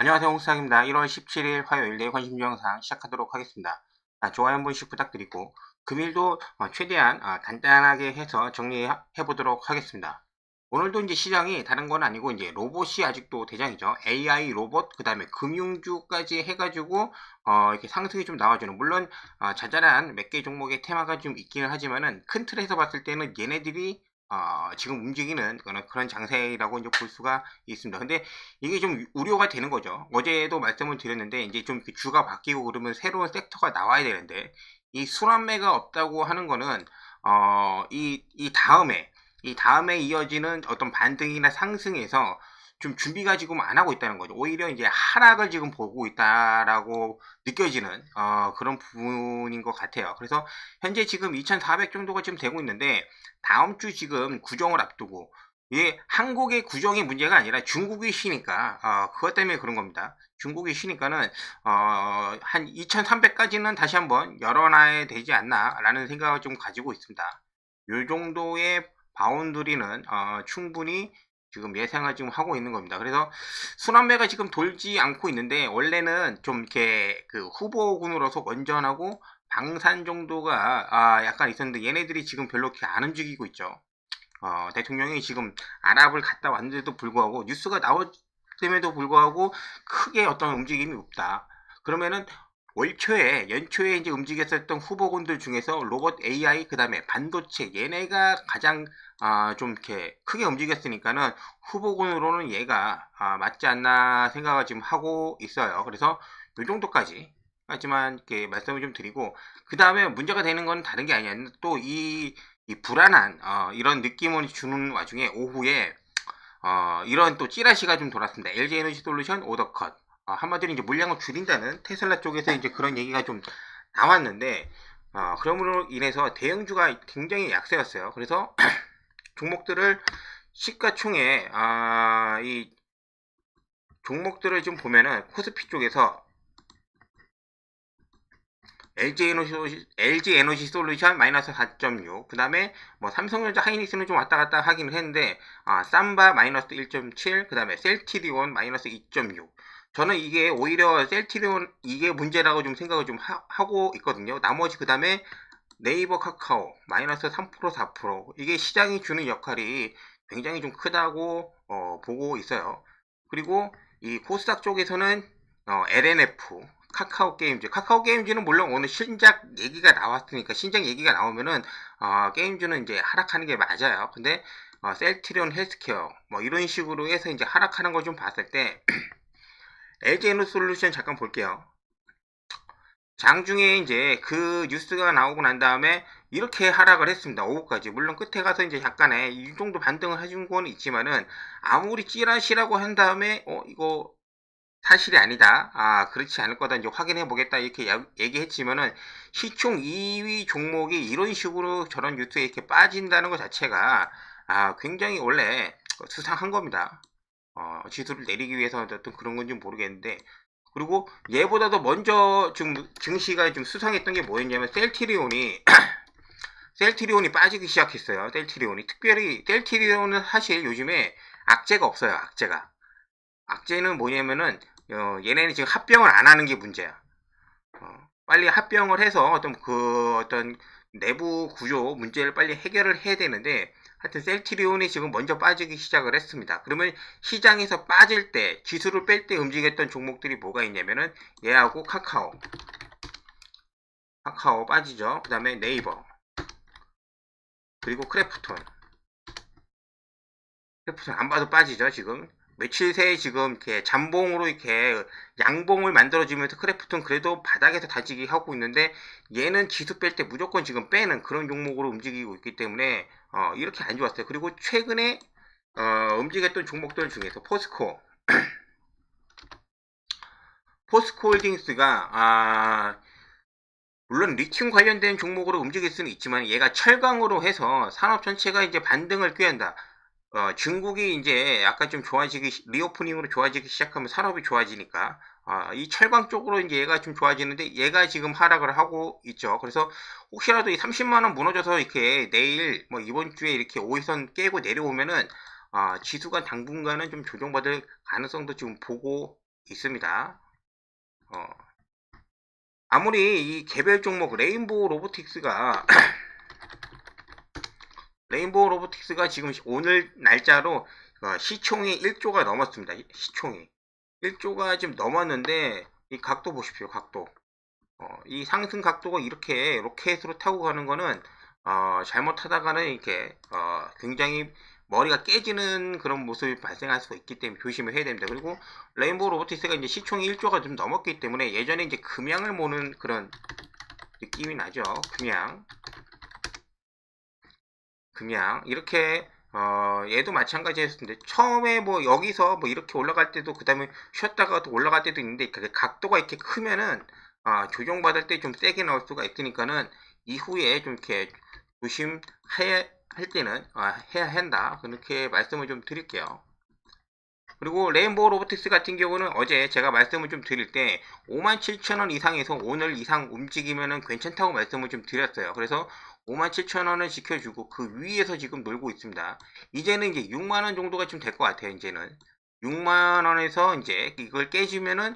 안녕하세요. 홍수학입니다. 1월 17일 화요일 내 관심 영상 시작하도록 하겠습니다. 좋아요 한 번씩 부탁드리고 금일도 최대한 간단하게 해서 정리해 보도록 하겠습니다. 오늘도 이제 시장이 다른 건 아니고 이제 로봇이 아직도 대장이죠. AI 로봇, 그 다음에 금융주까지 해가지고 이렇게 상승이 좀 나와주는, 물론 자잘한 몇 개 종목의 테마가 좀 있기는 하지만은 큰 틀에서 봤을 때는 얘네들이 지금 움직이는 그런 장세라고 이제 볼 수가 있습니다. 근데 이게 좀 우려가 되는 거죠. 어제도 말씀을 드렸는데 이제 좀 주가 바뀌고 그러면 새로운 섹터가 나와야 되는데 이 순환매가 없다고 하는 거는 이 다음에 이어지는 어떤 반등이나 상승에서 좀 준비가 지금 안 하고 있다는 거죠. 오히려 이제 하락을 지금 보고 있다라고 느껴지는 그런 부분인 것 같아요. 그래서 현재 지금 2400 정도가 지금 되고 있는데 다음 주 지금 구정을 앞두고, 이게 한국의 구정이 문제가 아니라 중국이 쉬니까 그것 때문에 그런 겁니다. 중국이 쉬니까는 한 2300까지는 다시 한번 열어놔야 되지 않나 라는 생각을 좀 가지고 있습니다. 요 정도의 바운드리는 충분히 지금 예상을 지금 하고 있는 겁니다. 그래서 순환매가 지금 돌지 않고 있는데, 원래는 좀 이렇게 그 후보군으로서 원전하고 방산 정도가 약간 있었는데 얘네들이 지금 별로 이렇게 안 움직이고 있죠. 대통령이 지금 아랍을 갔다 왔는데도 불구하고, 뉴스가 나왔음에도 불구하고 크게 어떤 움직임이 없다. 그러면은 연초에 이제 움직였었던 후보군들 중에서 로봇 AI, 그 다음에 반도체, 얘네가 가장 좀 이렇게 크게 움직였으니까는 후보군으로는 얘가 맞지 않나 생각을 지금 하고 있어요. 그래서 요 정도까지 하지만 이렇게 말씀을 좀 드리고, 그 다음에 문제가 되는 건 다른 게 아니야. 또 이 불안한 이런 느낌을 주는 와중에 오후에 이런 또 찌라시가 좀 돌았습니다. LG 에너지 솔루션 오더컷, 한마디로 이제 물량을 줄인다는 테슬라 쪽에서 이제 그런 얘기가 좀 나왔는데, 그럼으로 인해서 대형주가 굉장히 약세였어요. 그래서 종목들을 시가총액 이 종목들을 좀 보면은 코스피 쪽에서 LG 에너지 솔루션 마이너스 4.6, 그 다음에 뭐 삼성전자 하이닉스는 좀 왔다 갔다 하기는 했는데, 삼바 마이너스 1.7, 그 다음에 셀트리온 마이너스 2.6. 저는 이게 오히려 셀트리온 이게 문제라고 좀 생각을 좀 하고 있거든요. 나머지 그 다음에 네이버 카카오 마이너스 3% 4%, 이게 시장이 주는 역할이 굉장히 좀 크다고 보고 있어요. 그리고 이 코스닥 쪽에서는 LNF, 카카오 게임즈는 물론 오늘 신작 얘기가 나왔으니까, 신작 얘기가 나오면은 게임즈는 이제 하락하는 게 맞아요. 근데 셀트리온 헬스케어 뭐 이런 식으로 해서 이제 하락하는 걸 좀 봤을 때 LG 에너솔루션 잠깐 볼게요. 장중에 이제 그 뉴스가 나오고 난 다음에 이렇게 하락을 했습니다. 오후까지. 물론 끝에 가서 이제 약간의 이 정도 반등을 해준 건 있지만은, 아무리 찌라시라고 한 다음에 이거 사실이 아니다, 그렇지 않을 거다, 이제 확인해 보겠다 이렇게 얘기했지만은, 시총 2위 종목이 이런 식으로 저런 뉴스에 이렇게 빠진다는 것 자체가 굉장히 원래 수상한 겁니다. 지수를 내리기 위해서 어떤 그런 건지 모르겠는데, 그리고 얘보다도 먼저 좀 증시가 좀 수상했던 게 뭐였냐면 셀트리온이 빠지기 시작했어요. 셀트리온이, 특별히 셀트리온은 사실 요즘에 악재가 없어요. 악재는 뭐냐면은 얘네는 지금 합병을 안 하는 게 문제야. 빨리 합병을 해서 어떤 내부 구조 문제를 빨리 해결을 해야 되는데, 하여튼 셀트리온이 지금 먼저 빠지기 시작을 했습니다. 그러면 시장에서 빠질 때, 지수를 뺄 때 움직였던 종목들이 뭐가 있냐면은 얘하고 카카오 빠지죠. 그 다음에 네이버, 그리고 크래프톤 안 봐도 빠지죠. 지금 며칠 새에 지금 이렇게 잠봉으로 이렇게 양봉을 만들어주면서 크래프톤 그래도 바닥에서 다지기 하고 있는데, 얘는 지수 뺄 때 무조건 지금 빼는 그런 종목으로 움직이고 있기 때문에 이렇게 안 좋았어요. 그리고 최근에 움직였던 종목들 중에서 포스코홀딩스가 물론 리튬 관련된 종목으로 움직일 수는 있지만, 얘가 철강으로 해서 산업 전체가 이제 반등을 꾀한다. 중국이 이제 약간 좀 리오프닝으로 좋아지기 시작하면 산업이 좋아지니까, 이 철강 쪽으로 이제 얘가 좀 좋아지는데, 얘가 지금 하락을 하고 있죠. 그래서 혹시라도 이 30만원 무너져서 이렇게 내일, 뭐 이번 주에 이렇게 5일선 깨고 내려오면은, 지수가 당분간은 좀 조정받을 가능성도 지금 보고 있습니다. 아무리 이 개별 종목 레인보우 로보틱스가 레인보우 로보틱스가 지금 오늘 날짜로 시총이 1조가 넘었습니다. 시총이 1조가 지금 넘었는데 이 각도 보십시오. 각도. 이 상승 각도가 이렇게 로켓으로 타고 가는 거는 잘못하다가는 이렇게 굉장히 머리가 깨지는 그런 모습이 발생할 수가 있기 때문에 조심을 해야 됩니다. 그리고 레인보우 로보틱스가 이제 시총이 1조가 좀 넘었기 때문에 예전에 이제 금양을 모는 그런 느낌이 나죠. 금양 이렇게 얘도 마찬가지였는데 처음에 뭐 여기서 뭐 이렇게 올라갈 때도 그 다음에 쉬었다가 또 올라갈 때도 있는데 각도가 이렇게 크면은 조정받을 때 좀 세게 나올 수가 있으니까는 이후에 좀 이렇게 조심해야 할 때는 해야 한다 그렇게 말씀을 좀 드릴게요. 그리고 레인보우 로보틱스 같은 경우는 어제 제가 말씀을 좀 드릴 때 57,000원 이상에서 오늘 이상 움직이면은 괜찮다고 말씀을 좀 드렸어요. 그래서 57,000원을 지켜주고 그 위에서 지금 놀고 있습니다. 이제는 이제 6만원 정도가 좀 될 것 같아요. 이제는 6만원에서 이제 이걸 깨주면은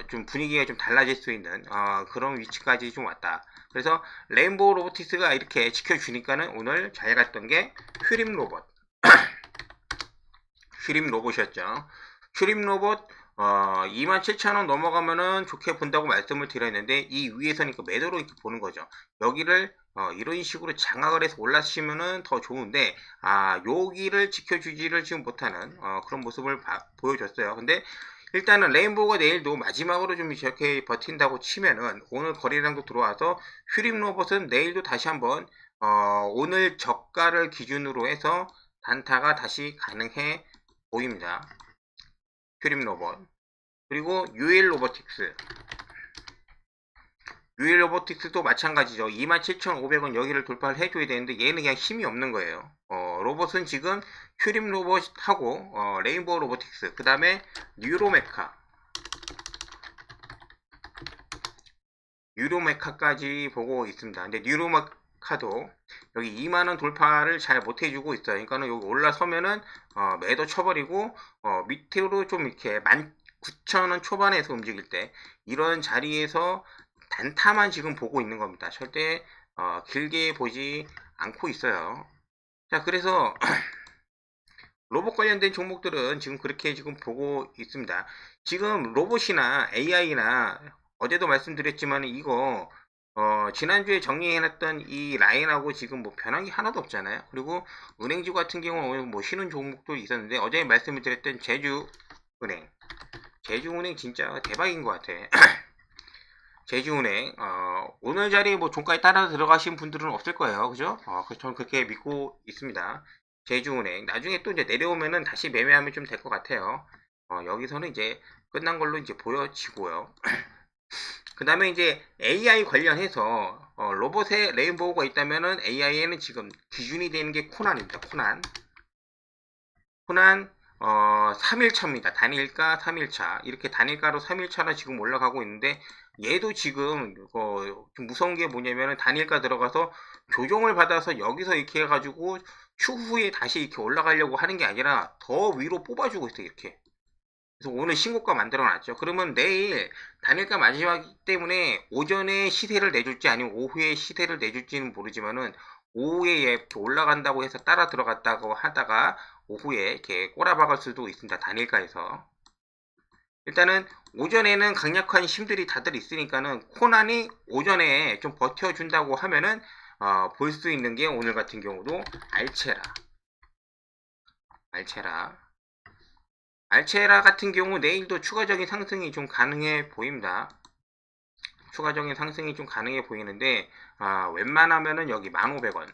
좀 분위기가 좀 달라질 수 있는 그런 위치까지 좀 왔다. 그래서 레인보우 로보틱스가 이렇게 지켜주니까는 오늘 잘 갔던 게 퓨림 로봇 슈림 로봇이었죠. 슈림 로봇 27,000원 넘어가면은 좋게 본다고 말씀을 드렸는데 이 위에서니까 매도로 이렇게 보는 거죠. 여기를 이런 식으로 장악을 해서 올라치면은 더 좋은데 여기를 지켜주지를 지금 못하는 그런 모습을 보여줬어요. 근데 일단은 레인보우가 내일도 마지막으로 좀 이렇게 버틴다고 치면은 오늘 거래량도 들어와서 슈림 로봇은 내일도 다시 한번 오늘 저가를 기준으로 해서 단타가 다시 가능해 보입니다. 퓨림 로봇. 그리고 UL 로보틱스. UL 로보틱스도 마찬가지죠. 27,500원 여기를 돌파를 해줘야 되는데 얘는 그냥 힘이 없는 거예요. 로봇은 지금 퓨림 로봇하고 레인보우 로보틱스 그 다음에 뉴로메카까지 보고 있습니다. 근데 뉴로메카도 여기 2만원 돌파를 잘 못해주고 있어요. 그러니까는 여기 올라서면은 매도 쳐버리고 밑으로 좀 이렇게 19,000원 초반에서 움직일 때 이런 자리에서 단타만 지금 보고 있는 겁니다. 절대 길게 보지 않고 있어요. 자, 그래서 로봇 관련된 종목들은 지금 그렇게 지금 보고 있습니다. 지금 로봇이나 AI나 어제도 말씀드렸지만 이거 지난주에 정리해놨던 이 라인하고 지금 뭐 변한 게 하나도 없잖아요. 그리고 은행주 같은 경우는 뭐 쉬는 종목도 있었는데 어제 말씀을 드렸던 제주은행 진짜 대박인 것 같아. 제주은행 오늘 자리에 뭐 종가에 따라 들어가신 분들은 없을 거예요. 그죠? 그래서 저는 그렇게 믿고 있습니다. 제주은행 나중에 또 이제 내려오면은 다시 매매하면 좀 될 것 같아요. 여기서는 이제 끝난 걸로 이제 보여지고요. 그 다음에 이제 AI 관련해서 로봇에 레인보우가 있다면은 AI에는 지금 기준이 되는 게 코난입니다. 코난 3일차입니다. 단일가 3일차 이렇게 단일가로 3일차로 지금 올라가고 있는데 얘도 지금 좀 무서운 게 뭐냐면은 단일가 들어가서 조정을 받아서 여기서 이렇게 해가지고 추후에 다시 이렇게 올라가려고 하는 게 아니라 더 위로 뽑아주고 있어요. 이렇게. 그래서 오늘 신고가 만들어 놨죠. 그러면 내일 단일가 마지막이기 때문에 오전에 시세를 내줄지 아니면 오후에 시세를 내줄지는 모르지만은 오후에 이렇게 올라간다고 해서 따라 들어갔다고 하다가 오후에 이렇게 꼬라박을 수도 있습니다. 단일가에서. 일단은 오전에는 강력한 힘들이 다들 있으니까는 코난이 오전에 좀 버텨준다고 하면은 볼 수 있는 게 오늘 같은 경우도 알체라 같은 경우 내일도 추가적인 상승이 좀 가능해 보입니다. 추가적인 상승이 좀 가능해 보이는데 웬만하면은 여기 1,500원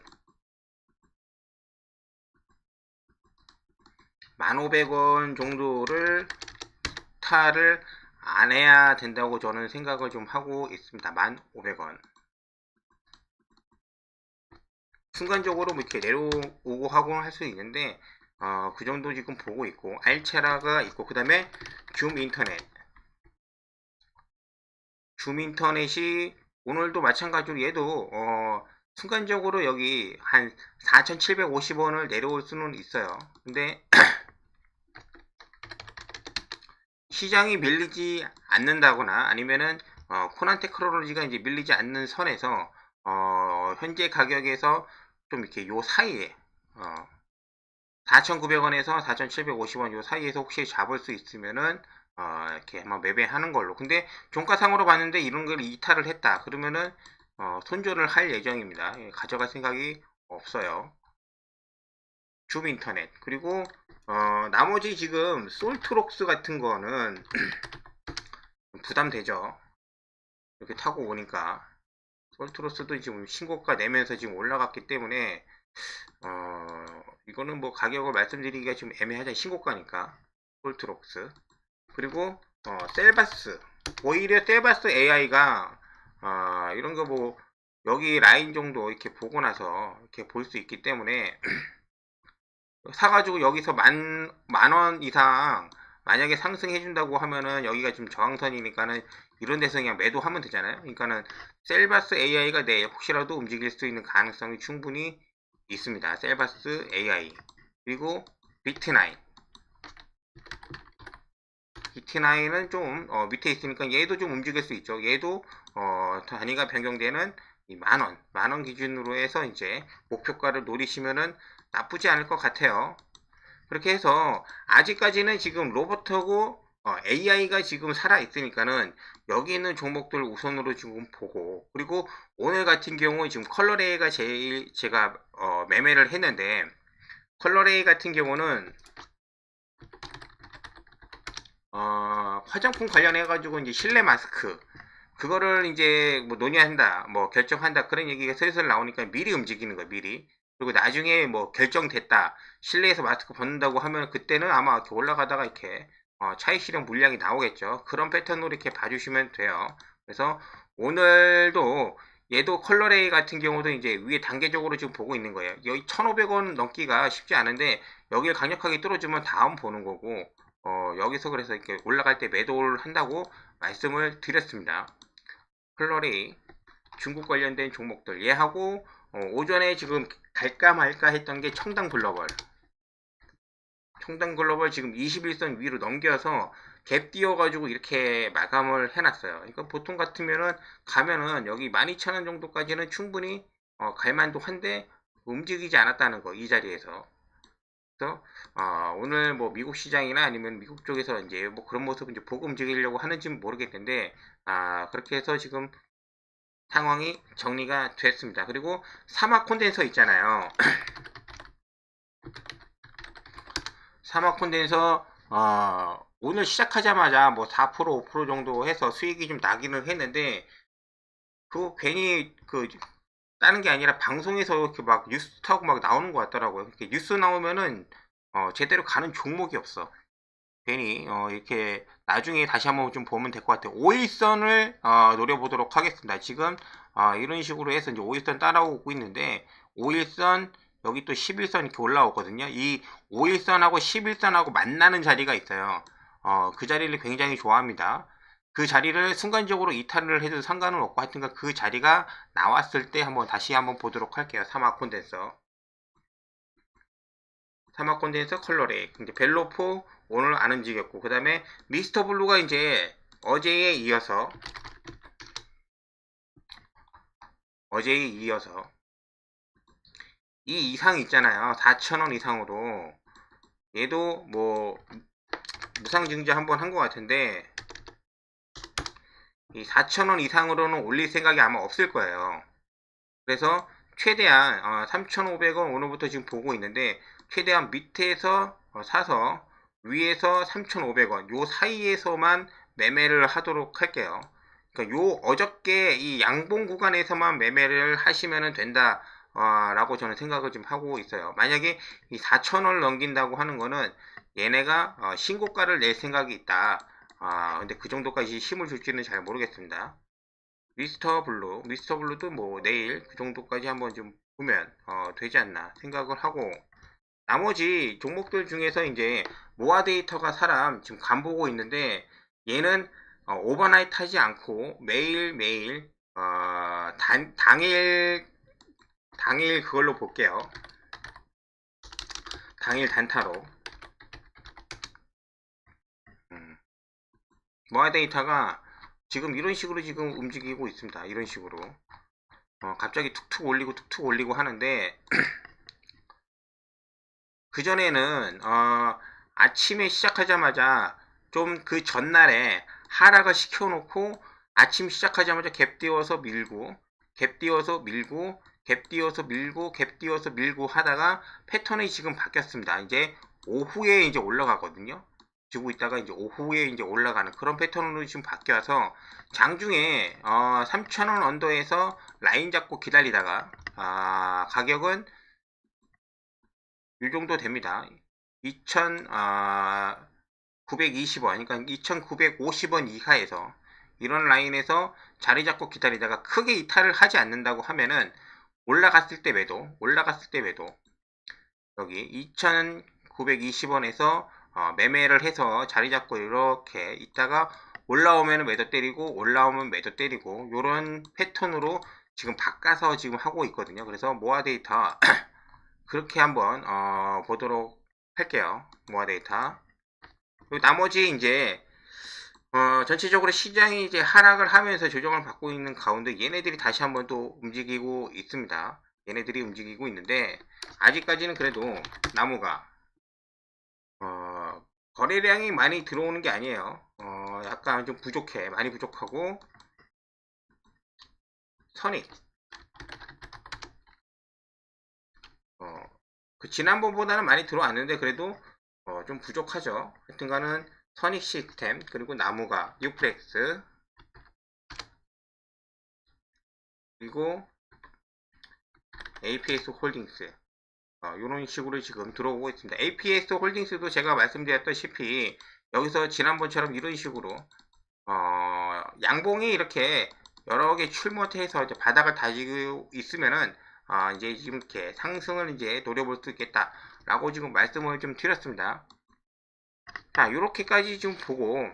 1,500원 정도를 탈을 안 해야 된다고 저는 생각을 좀 하고 있습니다. 1,500원 순간적으로 뭐 이렇게 내려오고 하고는 할 수 있는데 그 정도 지금 보고 있고 알체라가 있고 그 다음에 줌인터넷이 오늘도 마찬가지로 얘도 순간적으로 여기 한 4,750원을 내려올 수는 있어요. 근데 시장이 밀리지 않는다거나 아니면은 코난 테크놀로지가 이제 밀리지 않는 선에서 현재 가격에서 좀 이렇게 요 사이에 4,900원에서 4,750원 요 사이에서 혹시 잡을 수 있으면은 이렇게 한번 매매하는 걸로. 근데 종가상으로 봤는데 이런 걸 이탈을 했다. 그러면은 손절을 할 예정입니다. 예, 가져갈 생각이 없어요. 줌 인터넷. 그리고 나머지 지금 솔트록스 같은 거는 부담되죠. 이렇게 타고 오니까. 솔트록스도 지금 신고가 내면서 지금 올라갔기 때문에 이거는 뭐 가격을 말씀드리기가 좀 애매하죠. 신고가니까. 솔트록스. 그리고 셀바스. 오히려 셀바스 AI가 이런 거 뭐 여기 라인 정도 이렇게 보고 나서 이렇게 볼 수 있기 때문에 사가지고 여기서 만 원 이상 만약에 상승해준다고 하면은 여기가 좀 저항선이니까는 이런 데서 그냥 매도하면 되잖아요. 그러니까는 셀바스 AI가 내 혹시라도 움직일 수 있는 가능성이 충분히 있습니다. 셀바스 AI. 그리고 비트나인. 비트나인은 좀 밑에 있으니까 얘도 좀 움직일 수 있죠. 얘도 단위가 변경되는 이 만원 기준으로 해서 이제 목표가를 노리시면은 나쁘지 않을 것 같아요. 그렇게 해서 아직까지는 지금 로봇하고 AI가 지금 살아 있으니까는 여기 있는 종목들 우선으로 지금 보고, 그리고 오늘 같은 경우 지금 컬러레이가 제일 제가 매매를 했는데, 컬러레이 같은 경우는 화장품 관련해 가지고 이제 실내 마스크 그거를 이제 뭐 논의한다, 뭐 결정한다 그런 얘기가 슬슬 나오니까 미리 움직이는 거예요, 미리. 그리고 나중에 뭐 결정됐다, 실내에서 마스크 벗는다고 하면 그때는 아마 이렇게 올라가다가 이렇게 차익 실현 물량이 나오겠죠. 그런 패턴으로 이렇게 봐주시면 돼요. 그래서 오늘도 얘도 컬러레이 같은 경우도 이제 위에 단계적으로 지금 보고 있는 거예요. 여기 1,500원 넘기가 쉽지 않은데 여기를 강력하게 뚫어주면 다음 보는 거고, 여기서 그래서 이렇게 올라갈 때 매도를 한다고 말씀을 드렸습니다. 컬러레이 중국 관련된 종목들 얘하고 오전에 지금 갈까 말까 했던 게 청당 글로벌. 청당 글로벌 지금 21선 위로 넘겨서 갭 띄워가지고 이렇게 마감을 해놨어요. 그러니까 보통 같으면은 가면은 여기 12,000원 정도까지는 충분히 갈만도 한데 움직이지 않았다는 거, 이 자리에서. 그래서 오늘 뭐 미국 시장이나 아니면 미국 쪽에서 이제 뭐 그런 모습을 이제 보고 움직이려고 하는지는 모르겠는데, 그렇게 해서 지금 상황이 정리가 됐습니다. 그리고 사막 콘덴서 있잖아요. 사막 콘덴서 오늘 시작하자마자 뭐 4% 5% 정도 해서 수익이 좀 나기는 했는데, 그거 괜히 그 다른 게 아니라 방송에서 이렇게 막 뉴스 타고 막 나오는 것 같더라고요. 이렇게 뉴스 나오면은 제대로 가는 종목이 없어. 괜히 이렇게 나중에 다시 한번 좀 보면 될 것 같아요. 5일선을 노려보도록 하겠습니다. 지금 이런 식으로 해서 이제 5일선 따라오고 있는데, 5일선 여기 또 11선 이렇게 올라오거든요. 이 5일선하고 11선하고 만나는 자리가 있어요. 그 자리를 굉장히 좋아합니다. 그 자리를 순간적으로 이탈을 해도 상관은 없고, 하여튼간 그 자리가 나왔을 때 한번 다시 한번 보도록 할게요. 사막 콘덴서. 사막 콘덴서 컬러레이. 근데 벨로포 오늘 안 움직였고, 그 다음에 미스터 블루가 이제 어제에 이어서 이 이상 있잖아요. 4,000원 이상으로 얘도 뭐 무상증자 한번 한 것 같은데, 이 4,000원 이상으로는 올릴 생각이 아마 없을 거예요. 그래서 최대한 3,500원 오늘부터 지금 보고 있는데, 최대한 밑에서 사서 위에서 3,500원 요 사이에서만 매매를 하도록 할게요. 그러니까 요 어저께 이 양봉 구간에서만 매매를 하시면 된다 라고 저는 생각을 좀 하고 있어요. 만약에 이 4,000원을 넘긴다고 하는 거는 얘네가 신고가를 낼 생각이 있다. 근데 그 정도까지 힘을 줄지는 잘 모르겠습니다. 미스터 블루도 뭐 내일 그 정도까지 한번 좀 보면 되지 않나 생각을 하고, 나머지 종목들 중에서 이제 모아 데이터가 사람 지금 간 보고 있는데, 얘는 오버나이트 하지 않고 매일 당일 그걸로 볼게요. 당일 단타로. 모아 데이터가 지금 이런 식으로 지금 움직이고 있습니다. 이런 식으로 갑자기 툭툭 올리고 하는데 그전에는 아침에 시작하자마자 좀 그 전날에 하락을 시켜놓고 아침 시작하자마자 갭 띄워서 밀고 갭 띄워서 밀고 갭 띄워서 밀고 갭 띄워서 밀고 하다가 패턴이 지금 바뀌었습니다. 이제 오후에 이제 올라가거든요. 주고 있다가 이제 오후에 이제 올라가는 그런 패턴으로 지금 바뀌어서 장중에 3,000원 언더에서 라인 잡고 기다리다가 가격은 이 정도 됩니다. 2,920원, 그러니까 2,950원 이하에서 이런 라인에서 자리 잡고 기다리다가 크게 이탈을 하지 않는다고 하면은 올라갔을 때 매도, 여기 2,920원에서 매매를 해서 자리 잡고 이렇게 있다가 올라오면 매도 때리고 올라오면 매도 때리고 이런 패턴으로 지금 바꿔서 지금 하고 있거든요. 그래서 모아 데이터 그렇게 한번 보도록 할게요. 모아 데이터. 그리고 나머지 이제 전체적으로 시장이 이제 하락을 하면서 조정을 받고 있는 가운데 얘네들이 다시 한번 또 움직이고 있습니다. 얘네들이 움직이고 있는데 아직까지는 그래도 나무가 거래량이 많이 들어오는 게 아니에요. 약간 좀 부족해. 많이 부족하고 선익 그 지난번보다는 많이 들어왔는데 그래도 좀 부족하죠. 하여튼간은 선익 시스템 그리고 나무가 뉴플렉스 그리고 APS 홀딩스 이런 식으로 지금 들어오고 있습니다. APS 홀딩스도 제가 말씀드렸다시피 여기서 지난번처럼 이런 식으로 양봉이 이렇게 여러 개 출몰해서 이제 바닥을 다지고 있으면은 이제 지금 이렇게 상승을 이제 노려볼 수 있겠다라고 지금 말씀을 좀 드렸습니다. 자, 이렇게까지 좀 보고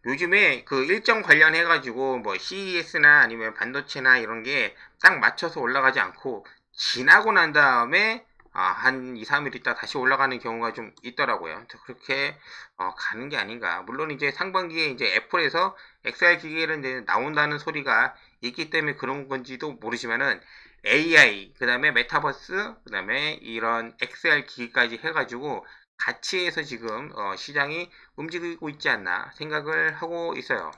요즘에 그 일정 관련해 가지고 뭐 CES나 아니면 반도체나 이런 게 딱 맞춰서 올라가지 않고 지나고 난 다음에 한 2, 3일 있다 다시 올라가는 경우가 좀 있더라고요. 그렇게 가는 게 아닌가. 물론 이제 상반기에 이제 애플에서 XR 기계를 이제 나온다는 소리가 있기 때문에 그런 건지도 모르지만은 AI, 그 다음에 메타버스, 그 다음에 이런 XR 기기까지 해가지고 같이 해서 지금 시장이 움직이고 있지 않나 생각을 하고 있어요.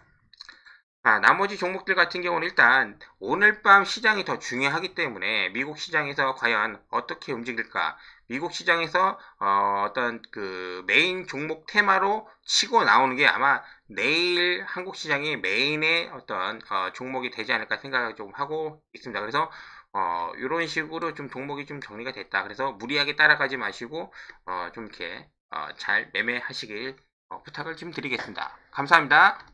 나머지 종목들 같은 경우는 일단 오늘 밤 시장이 더 중요하기 때문에 미국 시장에서 과연 어떻게 움직일까? 미국 시장에서 어떤 그 메인 종목 테마로 치고 나오는 게 아마 내일 한국 시장이 메인의 어떤 종목이 되지 않을까 생각을 좀 하고 있습니다. 그래서 이런 식으로 좀 종목이 좀 정리가 됐다. 그래서 무리하게 따라가지 마시고 좀 이렇게 잘 매매하시길 부탁을 좀 드리겠습니다. 감사합니다.